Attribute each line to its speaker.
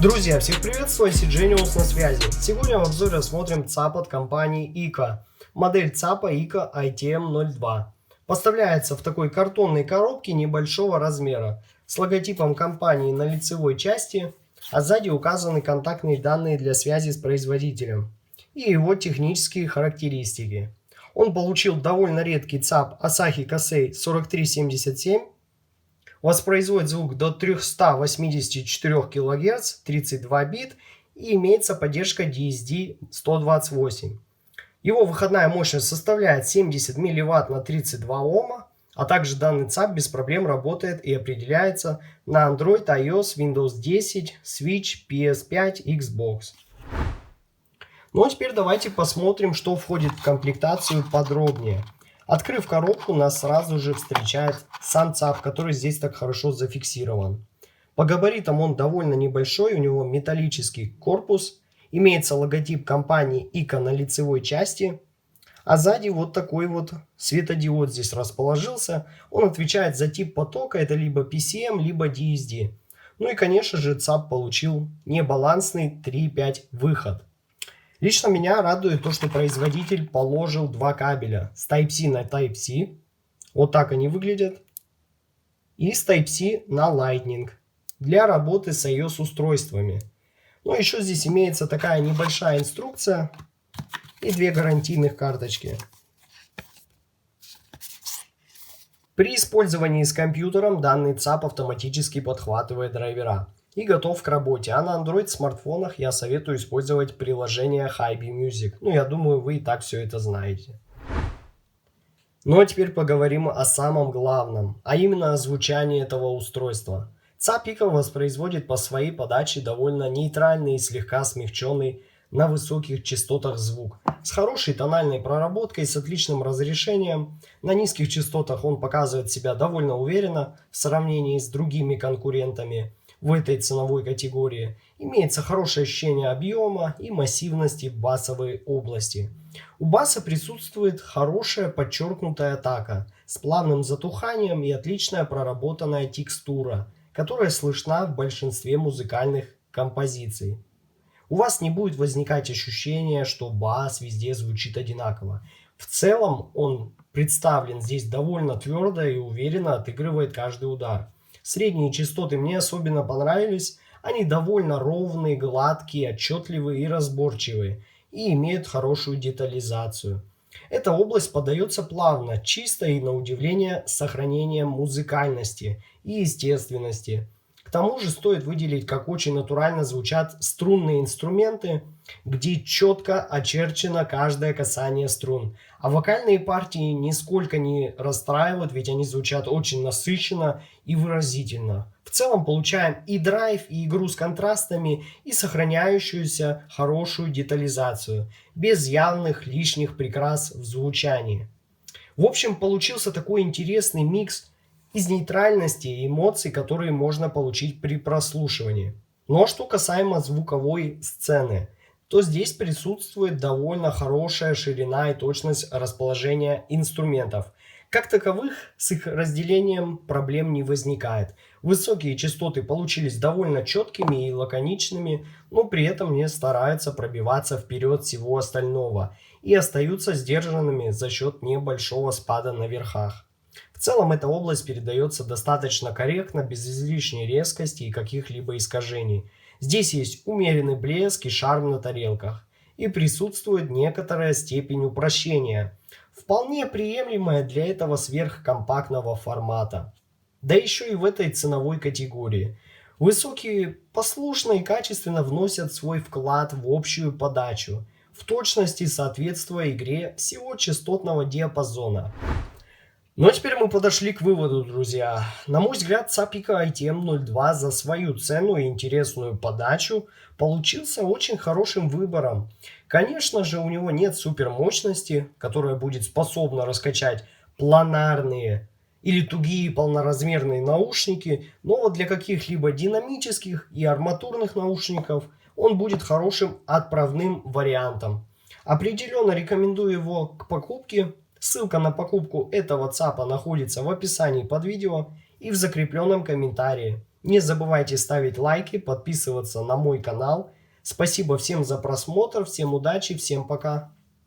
Speaker 1: Друзья, всех приветствую, Сиджениус на связи. Сегодня в обзоре рассмотрим ЦАП от компании IKA. Модель ЦАПа IKA ITM02. Поставляется в такой картонной коробке небольшого размера с логотипом компании на лицевой части, а сзади указаны контактные данные для связи с производителем и его технические характеристики. Он получил довольно редкий ЦАП Asahi Kasei 4377. Воспроизводит звук до 384 кГц, 32 бит и имеется поддержка DSD 128. Его выходная мощность составляет 70 мВт на 32 Ома, а также данный ЦАП без проблем работает и определяется на Android, iOS, Windows 10, Switch, PS5, Xbox. Ну а теперь давайте посмотрим, что входит в комплектацию подробнее. Открыв коробку, нас сразу же встречает сам ЦАП, который здесь так хорошо зафиксирован. По габаритам он довольно небольшой, у него металлический корпус, имеется логотип компании IKA на лицевой части, а сзади вот такой вот светодиод здесь расположился. Он отвечает за тип потока, это либо PCM, либо DSD. Ну и конечно же ЦАП получил небалансный 3.5 выход. Лично меня радует то, что производитель положил два кабеля с Type-C на Type-C. Вот так они выглядят. И с Type-C на Lightning для работы с iOS устройствами. Ну, еще здесь имеется такая небольшая инструкция и две гарантийных карточки. При использовании с компьютером данный ЦАП автоматически подхватывает драйвера и готов к работе. А на Android смартфонах я советую использовать приложение Hibi Music. Ну, я думаю, вы и так все это знаете. Ну а теперь поговорим о самом главном, а именно о звучании этого устройства. ЦАП IKA воспроизводит по своей подаче довольно нейтральный и слегка смягченный на высоких частотах звук, с хорошей тональной проработкой, с отличным разрешением. На низких частотах он показывает себя довольно уверенно в сравнении с другими конкурентами в этой ценовой категории. Имеется хорошее ощущение объема и массивности басовой области. У баса присутствует хорошая подчеркнутая атака с плавным затуханием и отличная проработанная текстура, которая слышна в большинстве музыкальных композиций. У вас не будет возникать ощущение, что бас везде звучит одинаково. В целом он представлен здесь довольно твердо и уверенно отыгрывает каждый удар. Средние частоты мне особенно понравились. Они довольно ровные, гладкие, отчетливые и разборчивые. И имеют хорошую детализацию. Эта область подается плавно, чисто и на удивление с сохранением музыкальности и естественности. К тому же стоит выделить, как очень натурально звучат струнные инструменты, где четко очерчено каждое касание струн. А вокальные партии нисколько не расстраивают, ведь они звучат очень насыщенно и выразительно. В целом получаем и драйв, и игру с контрастами, и сохраняющуюся хорошую детализацию, без явных лишних прикрас в звучании. В общем, получился такой интересный микс из нейтральности и эмоций, которые можно получить при прослушивании. Но что касаемо звуковой сцены, то здесь присутствует довольно хорошая ширина и точность расположения инструментов. Как таковых с их разделением проблем не возникает. Высокие частоты получились довольно четкими и лаконичными, но при этом не стараются пробиваться вперед всего остального и остаются сдержанными за счет небольшого спада на верхах. В целом эта область передается достаточно корректно, без излишней резкости и каких-либо искажений. Здесь есть умеренный блеск и шарм на тарелках. И присутствует некоторая степень упрощения, вполне приемлемая для этого сверхкомпактного формата. Да еще и в этой ценовой категории. Высокие послушно и качественно вносят свой вклад в общую подачу, в точности соответствуя игре всего частотного диапазона. Ну а теперь мы подошли к выводу, друзья. На мой взгляд, ЦАП IKA ITM02 за свою цену и интересную подачу получился очень хорошим выбором. Конечно же, у него нет супермощности, которая будет способна раскачать планарные или тугие полноразмерные наушники, но вот для каких-либо динамических и арматурных наушников он будет хорошим отправным вариантом. Определенно рекомендую его к покупке. Ссылка на покупку этого ЦАПа находится в описании под видео и в закрепленном комментарии. Не забывайте ставить лайки, подписываться на мой канал. Спасибо всем за просмотр, всем удачи, всем пока.